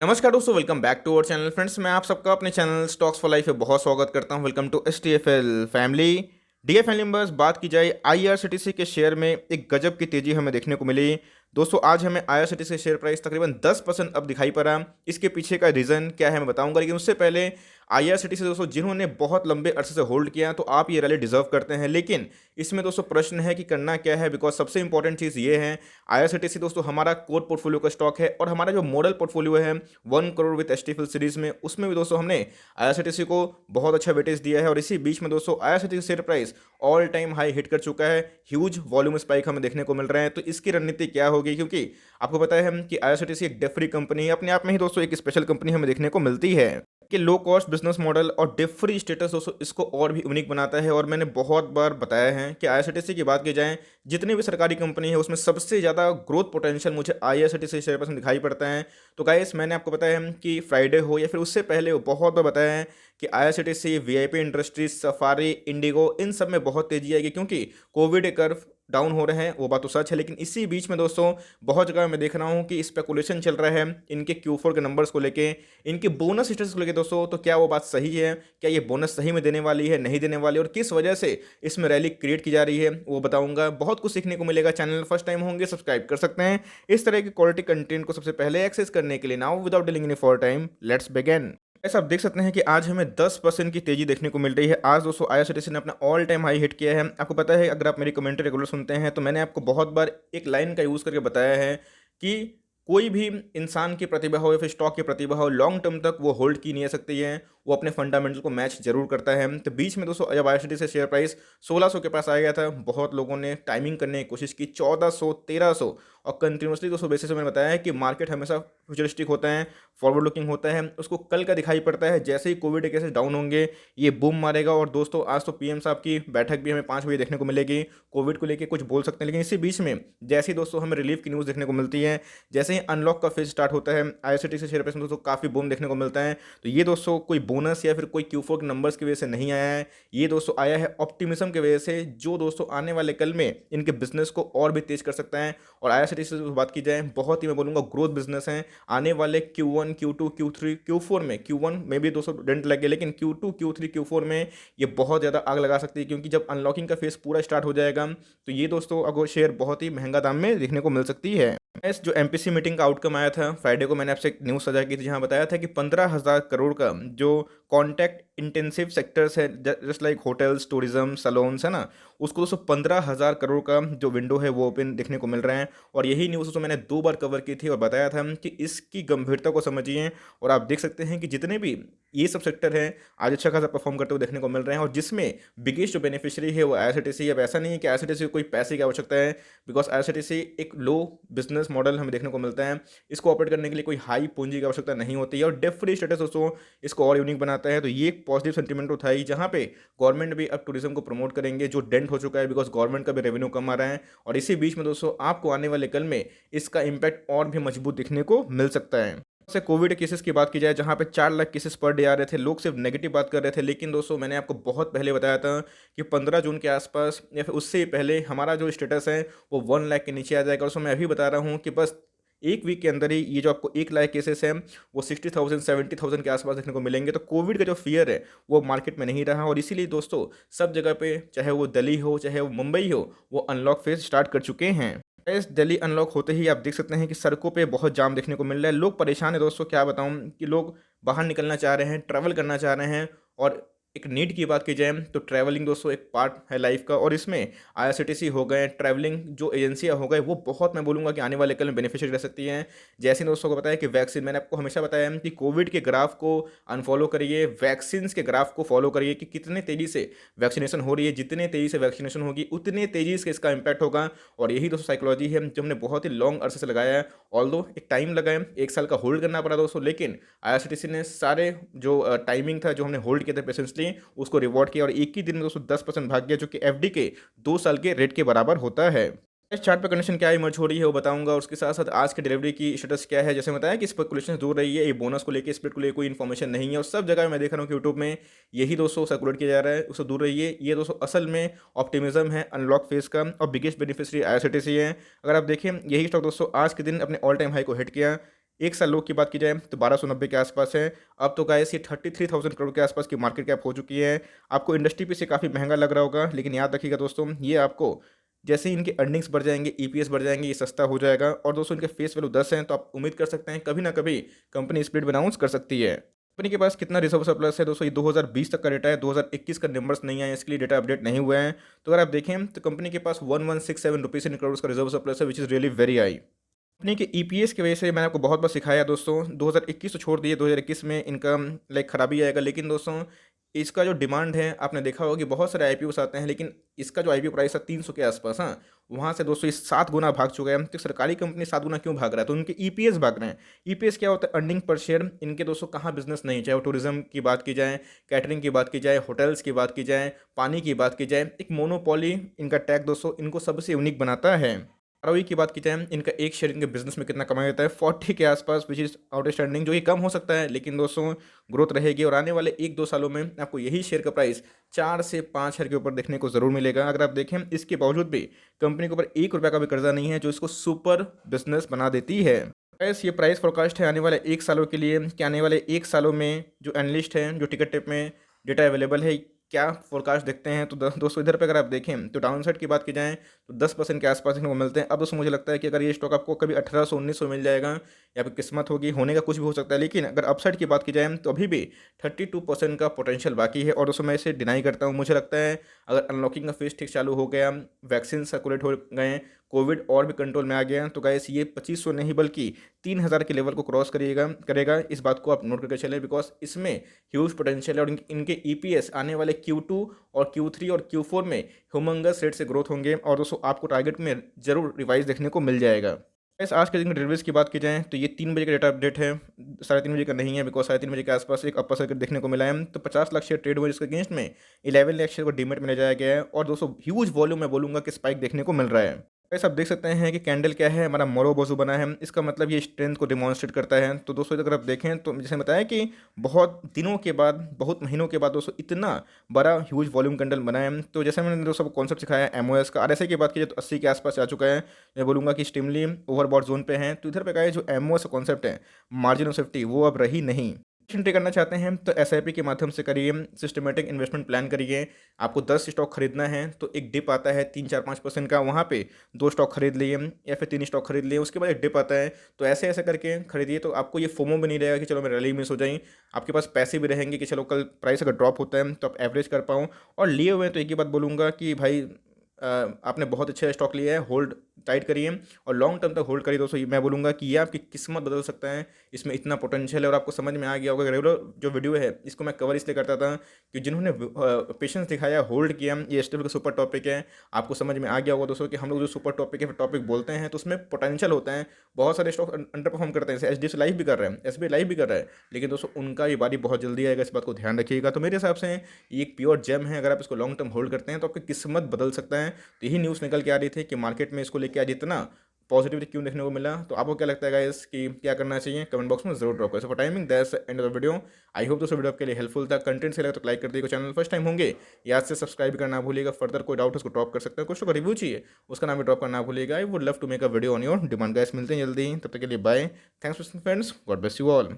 नमस्कार दोस्तों, welcome back to our channel. Friends, मैं आप सबका अपने चैनल स्टॉक्स फॉर लाइफ में बहुत स्वागत करता हूं। Welcome to STFL family. Dear family members, बात की जाए IRCTC के शेयर में एक गजब की तेजी हमें देखने को मिली। दोस्तों, आज हमें IRCTC के शेयर प्राइस तकरीबन 10% अब दिखाई पड़ा। इसके पीछे का रीज़न क्या है मैं बताऊंगा, लेकिन उससे पहले IRCTC दोस्तों जिन्होंने बहुत लंबे अरसे से होल्ड किया, तो आप ये रैली डिजर्व करते हैं। लेकिन इसमें दोस्तों प्रश्न है कि करना क्या है, बिकॉज सबसे इंपॉर्टेंट चीज़ ये है, IRCTC दोस्तों हमारा कोर पोर्टफोलियो का स्टॉक है और हमारा जो मॉडल पोर्टफोलियो है 1 करोड़ विद STFL सीरीज में, उसमें भी दोस्तों हमने IRCTC को बहुत अच्छा वेटेज दिया है। और इसी बीच में दोस्तों IRCTC share price all time high hit कर चुका है। ह्यूज वॉल्यूम स्पाइक हमें देखने को मिल रहा है। तो इसकी रणनीति क्या होगी, क्योंकि आपको पता है हम कि IRCTC एक डेट फ्री कंपनी है, अपने आप में ही दोस्तों एक स्पेशल कंपनी हमें देखने को मिलती है कि लो कॉस्ट बिजनेस मॉडल और डेट फ्री स्टेटस दोस्तों इसको और भी यूनिक बनाता है। और मैंने बहुत बार बताया है कि IRCTC की बात की जाए, जितनी भी सरकारी कंपनी है उसमें सबसे ज़्यादा ग्रोथ पोटेंशियल मुझे IRCTC शेयर पर दिखाई पड़ता है। तो गाइस, मैंने आपको बताया है कि फ्राइडे हो या फिर उससे पहले हो, बहुत बार बताया है कि IRCTC, VIP industries, Safari, IndiGo, इन सब में बहुत तेजी आएगी, क्योंकि कोविड कर्व डाउन हो रहे हैं, वो बात तो सच है। लेकिन इसी बीच में दोस्तों बहुत जगह मैं देख रहा हूँ कि स्पेकुलेशन चल रहा है इनके Q4 के नंबर्स को लेके, इनके बोनस स्टेटस को लेके दोस्तों। तो क्या वो बात सही है? क्या ये बोनस सही में देने वाली है, नहीं देने वाली, और किस वजह से इसमें रैली क्रिएट की जा रही है, वो बताऊंगा। बहुत कुछ सीखने को मिलेगा। चैनल फर्स्ट टाइम होंगे, सब्सक्राइब कर सकते हैं इस तरह की क्वालिटी कंटेंट को सबसे पहले एक्सेस करने के लिए। Now without dealing any for time, let's begin. ऐसा आप देख सकते हैं कि आज हमें 10% की तेजी देखने को मिल रही है। आज दोस्तों IRCTC ने अपना ऑल टाइम हाई हिट किया है। आपको पता है, अगर आप मेरी कमेंट्री रेगुलर सुनते हैं तो मैंने आपको बहुत बार एक लाइन का यूज़ करके बताया है कि कोई भी इंसान की प्रतिभा हो या फिर स्टॉक की प्रतिभा हो, लॉन्ग टर्म तक वो होल्ड की नहीं जा सकती है, वो अपने फंडामेंटल को मैच जरूर करता है। तो बीच में दोस्तों जब IRCTC से शेयर प्राइस 1600 के पास आ गया था, बहुत लोगों ने टाइमिंग करने की कोशिश की 1400, 1300, और कंटिन्यूसली दोस्तों बेसिस पे मैंने बताया है कि मार्केट हमेशा फ्यूचरिस्टिक होता है, फॉरवर्ड लुकिंग होता है, उसको कल का दिखाई पड़ता है। जैसे ही कोविड के केसेस डाउन होंगे ये बूम मारेगा। और दोस्तों आज तो PM साहब की बैठक भी हमें 5 बजे देखने को मिलेगी, कोविड को लेकर कुछ बोल सकते हैं। लेकिन इसी बीच में जैसे ही दोस्तों हमें रिलीफ की न्यूज़ देखने को मिलती है, जैसे ही अनलॉक का फेज स्टार्ट होता है, IRCTC शेयर प्राइस में दोस्तों काफ़ी बूम देखने को मिलता है। तो ये दोस्तों कोई बोनस या फिर कोई Q4 के नंबर्स की वजह से नहीं आया है, ये दोस्तों आया है ऑप्टिमिज्म की वजह से, जो दोस्तों आने वाले कल में इनके बिजनेस को और भी तेज कर सकता है। और IRCTC से बात की जाए, बहुत ही मैं बोलूँगा ग्रोथ बिजनेस है। आने वाले Q1, Q2, Q3, Q4 में, Q1 में भी दोस्तों डेंट लगे, लेकिन Q2, Q3, Q4 में ये बहुत ज़्यादा आग लगा सकती है, क्योंकि जब अनलॉकिंग का फेज पूरा स्टार्ट हो जाएगा तो ये दोस्तों अगो शेयर बहुत ही महंगा दाम में देखने को मिल सकती है। इस जो MPC मीटिंग का आउटकम आया था फ्राइडे को, मैंने आपसे एक न्यूज़ साझा की थी, जहां बताया था कि 15,000 करोड़ का जो कॉन्टैक्ट इंटेंसिव सेक्टर्स है, just like hotels, tourism, salons है ना, उसको दोस्तों 15,000 करोड़ का जो विंडो है वो ओपन देखने को मिल रहा है। और यही न्यूज़ दोस्तों मैंने 2 बार कवर की थी और बताया था कि इसकी गंभीरता को समझिए। और आप देख सकते हैं कि जितने भी ये सब सेक्टर हैं आज अच्छा खासा परफॉर्म करते हुए देखने को मिल रहे हैं, और जिसमें बिगेस्ट जो बेनिफिशियरी है वो IRCTC। अब ऐसा नहीं है कि IRCTC को कोई पैसे की आवश्यकता है, बिकॉज IRCTC एक लो बिजनेस मॉडल हमें देखने को मिलता है। इसको ऑपरेट करने के लिए कोई हाई पूंजी की आवश्यकता नहीं होती है, और डेट फ्री स्टेटस दोस्तों इसको और यूनिक बनाता है। तो ये एक पॉजिटिव सेंटीमेंट तो था ही, जहाँ पे गवर्नमेंट भी अब टूरिज्म को प्रमोट करेंगे, जो डेंट हो चुका है, बिकॉज गवर्नमेंट का भी रेवेन्यू कम आ रहा है। और इसी बीच में दोस्तों आपको आने वाले कल में इसका इम्पैक्ट और भी मजबूत दिखने को मिल सकता है। से कोविड केसेस की बात की जाए, जहां पे 4 लाख केसेस पर डे आ रहे थे, लोग सिर्फ नेगेटिव बात कर रहे थे। लेकिन दोस्तों मैंने आपको बहुत पहले बताया था कि 15 जून के आसपास या फिर उससे पहले हमारा जो स्टेटस है वो 1 लाख के नीचे आ जाएगा। और मैं अभी बता रहा हूँ कि बस एक वीक के अंदर ही ये जो आपको 1 लाख केसेस हैं वो 60,000, 70,000 के आसपास देखने को मिलेंगे। तो कोविड का जो फियर है वो मार्केट में नहीं रहा, और इसीलिए दोस्तों सब जगह पे, चाहे वो दिल्ली हो चाहे वो मुंबई हो, वो अनलॉक फेज स्टार्ट कर चुके हैं। इस दिल्ली अनलॉक होते ही आप देख सकते हैं कि सड़कों पे बहुत जाम देखने को मिल रहा है। लोग परेशान है दोस्तों, क्या बताऊं कि लोग बाहर निकलना चाह रहे हैं, ट्रैवल करना चाह रहे हैं। और एक नीड की बात की जाए तो ट्रैवलिंग दोस्तों एक पार्ट है लाइफ का, और इसमें IRCTC हो गए, ट्रैवलिंग जो एजेंसियां हो गए, वो बहुत मैं बोलूँगा कि आने वाले कल में बेनिफिशियल रह सकती हैं। जैसे दोस्तों को बताया कि वैक्सीन, मैंने आपको हमेशा बताया है कि कोविड के ग्राफ को अनफॉलो करिए, वैक्सीन के ग्राफ को फॉलो करिए कि कितने तेज़ी से वैक्सीनेशन हो रही है। जितने तेज़ी से वैक्सीनेशन होगी उतने तेज़ी से इसका इम्पैक्ट होगा। और यही दोस्तों साइकोलॉजी है जो हमने बहुत ही लॉन्ग अरसे से लगाया है। ऑल्दो एक टाइम लगा है, 1 साल का होल्ड करना पड़ा दोस्तों, लेकिन IRCTC ने सारे जो टाइमिंग था, जो हमने होल्ड किया था पेशेंसली, उसको रिवॉर्ड किया, और एक ही दिन में दोस्तों 10% भाग गया, जो कि FD के 2 साल के रेट के बराबर होता है। इस चार्ट पे कंडीशन क्या इमर्ज हो रही है वो बताऊंगा, और उसके साथ साथ आज की डिलीवरी की स्टेटस क्या है। जैसे बताया कि स्पेकुलेशन दूर रही है, ये बोनस को लेकर, स्प्लिट को लेकर कोई इन्फॉर्मेशन नहीं है, और सब जगह मैं देख रहा हूँ कि यूट्यूब में यही दोस्तों सर्कुलेट किया जा रहा है, उससे दूर रहिए। ये दोस्तों असल में ऑप्टिमिज्म है अनलॉक फेज का, और बिगेस्ट बेनिफिशियरी IRCTC है। अगर आप देखें यही स्टॉक दोस्तों आज के दिन अपने ऑल टाइम हाई को हिट किया, एक साल लो की बात की जाए तो 1290 के आसपास है। अब तो गाइस ये 33,000 करोड़ के आसपास की मार्केट कैप हो चुकी है। आपको इंडस्ट्री पे से काफ़ी महंगा लग रहा होगा, लेकिन याद रखिएगा दोस्तों, ये आपको जैसे ही इनके अर्निंग्स बढ़ जाएंगे, ईपीएस बढ़ जाएंगे, ये सस्ता हो जाएगा। और दोस्तों इनके फेस वैल्यू 10 है, तो आप उम्मीद कर सकते हैं कभी ना कभी कंपनी स्प्लिट अनाउंस कर सकती है। कंपनी के पास कितना रिजर्व सरप्लस है दोस्तों, ये 2020 तक का डेटा है, 2021 का नंबर्स नहीं आए, इसके लिए डेटा अपडेट नहीं हुए हैं। तो अगर आप देखें तो कंपनी के पास 1167 रुपीज़ इन करोड़ का रिजर्व सरप्लस है, which is really very high. Company के ईपीएस की वजह से मैंने आपको बहुत बार सिखाया दोस्तों, 2021 तो छोड़ दिए, 2021 में इनका लाइक खराबी आएगा, लेकिन दोस्तों इसका जो डिमांड है आपने देखा होगा कि बहुत सारे आईपीओस आते हैं, लेकिन इसका जो आईपीओ प्राइस है 300 के आसपास, हाँ, वहाँ से दोस्तों ये 7 गुना भाग चुका है। तो सरकारी कंपनी 7 गुना क्यों भाग रहा है, तो उनके ईपीएस भाग रहे हैं। ईपीएस क्या होता है, अर्निंग पर शेयर। इनके दोस्तों कहाँ बिजनेस नहीं, चाहे वो टूरिज्म की बात की जाए, कैटरिंग की बात की जाए, होटल्स की बात की जाए, पानी की बात की जाए, एक मोनोपोली इनका टैग दोस्तों इनको सबसे यूनिक बनाता है। आरओई की बात की जाए, इनका एक शेयर इनके बिजनेस में कितना कमाया जाता है, 40 के आसपास, विच इज़ आउटस्टैंडिंग, जो कि कम हो सकता है, लेकिन दोस्तों ग्रोथ रहेगी। और आने वाले 1-2 सालों में आपको यही शेयर का प्राइस 4 से 5 हज़ार के ऊपर देखने को ज़रूर मिलेगा। अगर आप देखें, इसके बावजूद भी कंपनी के ऊपर 1 रुपये का भी कर्जा नहीं है, जो इसको सुपर बिजनेस बना देती है। गैस ये प्राइस फोरकास्ट है आने वाले 1 सालों के लिए, कि आने वाले 1 सालों में जो एनालिस्ट हैं, जो टिकट टिप में डेटा अवेलेबल है, क्या फोरकास्ट देखते हैं। तो दोस्तों इधर पे अगर आप देखें तो डाउनसाइड की बात की जाए तो 10% के आसपास इनको मिलते हैं। अब दोस्तों मुझे लगता है कि अगर ये स्टॉक आपको कभी 1800-1900 मिल जाएगा, या फिर किस्मत होगी, होने का कुछ भी हो सकता है, लेकिन अगर अपसाइड की बात की जाए तो अभी भी 32% का पोटेंशियल बाकी है। और दोस्तों मैं इसे डिनाई करता हूँ। मुझे लगता है अगर अनलॉकिंग का फेज ठीक चालू हो गया, वैक्सीन सर्कुलेट हो गए, कोविड और भी कंट्रोल में आ गया, तो गाइस ये 2500 नहीं बल्कि 3000 के लेवल को क्रॉस करेगा। इस बात को आप नोट करके चलें, बिकॉज इसमें ह्यूज पोटेंशियल है। और इनके ईपीएस आने वाले Q2 और Q3 और Q4 में ह्यूमंगस रेट से ग्रोथ होंगे। और दोस्तों आपको टारगेट में जरूर रिवाइज देखने को मिल जाएगा। इस आज के दिन की डिलीवरीज की बात की जाए तो ये 3 बजे का डेटा अपडेट है, 3:30 बजे का नहीं है, बिकॉज 3:30 बजे के आसपास एक अपर सर्किट देखने को मिला है। तो 50 लाख शेयर ट्रेड हुए, जिसके अगेंस्ट में 11 लाख शेयर को डीमेट में ले जाया गया है। और दोस्तों ह्यूज वॉल्यूम मैं बोलूँगा कि स्पाइक देखने को मिल रहा है। वैसे आप देख सकते हैं कि कैंडल क्या है, हमारा मोरोबोजू बना है, इसका मतलब ये स्ट्रेंथ को डिमॉन्स्ट्रेट करता है। तो दोस्तों अगर आप देखें तो जैसे बताया कि बहुत दिनों के बाद, बहुत महीनों के बाद दोस्तों इतना बड़ा ह्यूज वॉल्यूम कैंडल बना है। तो जैसे मैंने दोस्तों कॉन्सेप्ट सिखाया एमओएस का, आरएसआई की बात की जाए तो 80 के आसपास आ चुका है। मैं बोलूँगा कि स्टिमली ओवरबॉट जोन पे है। तो इधर पे क्या है, जो एमओएस का कॉन्सेप्ट है, मार्जिन ऑफ सेफ्टी, वो अब रही नहीं। एंट्री करना चाहते हैं तो एसआईपी के माध्यम से करिए, सिस्टमेटिक इन्वेस्टमेंट प्लान करिए। आपको 10 स्टॉक खरीदना है तो एक डिप आता है 3-4-5% का, वहाँ पे 2 स्टॉक खरीद लिए या फिर 3 स्टॉक खरीद लिए, उसके बाद एक डिप आता है। तो ऐसे ऐसे करके खरीदिए, तो आपको ये फोमो भी नहीं रहेगा कि चलो मेरी रैली मिस हो जाए। आपके पास पैसे भी रहेंगे कि चलो कल प्राइस अगर ड्रॉप होता है तो आप एवरेज कर पाऊँ। और लिए हुए तो एक ही बात बोलूँगा कि भाई आपने बहुत अच्छा स्टॉक लिया है, होल्ड टाइट करिए और लॉन्ग टर्म तक होल्ड करिए। दोस्तों मैं बोलूँगा कि ये आपकी किस्मत बदल सकता है, इसमें इतना पोटेंशियल है। और आपको समझ में आ गया होगा, रेगुलर जो वीडियो है इसको मैं कवर इसलिए करता था कि जिन्होंने पेशेंस दिखाया, होल्ड किया, ये स्टेप का सुपर टॉपिक है। आपको समझ में आ गया होगा दोस्तों कि हम लोग जो सुपर टॉपिक बोलते हैं तो उसमें पोटेंशियल होता है। बहुत सारे स्टॉक अंडर परफॉर्म करते हैं, जैसे HDFC लाइफ भी कर रहे हैं, SBI लाइफ भी कर रहा है, लेकिन दोस्तों उनका ये बारी बहुत जल्दी आएगा, इस बात को ध्यान रखिएगा। तो मेरे हिसाब से ये एक प्योर जेम है, अगर आप इसको लॉन्ग टर्म होल्ड करते हैं तो आपकी किस्मत बदल सकता है। तो यही न्यूज़ निकल के आ रही थी कि मार्केट में इसको लेके आज इतना पॉजिटिविटी क्यों देखने को मिला। तो आपको क्या लगता है गाइस कि क्या करना चाहिए, कमेंट बॉक्स में जरूर ड्रॉप करें। So for timing that's end of the video. I hope दोस्तों वीडियो आपके लिए हेल्पफुल था। कंटेंट से लगा तो लाइक कर दिएगा, चैनल फर्स्ट टाइम होंगे याद से सब्सक्राइब करना भूलिएगा। फर्दर कोई डाउट उसको ड्रॉप कर सकते हैं, कुछ तो रिव्यू चाहिए उसका नाम भी ड्रॉप करना भूलिएगा। I would love to make a video on your demand. Guys मिलते हैं जल्दी, तब तक के लिए bye, thanks for friends, God bless you all.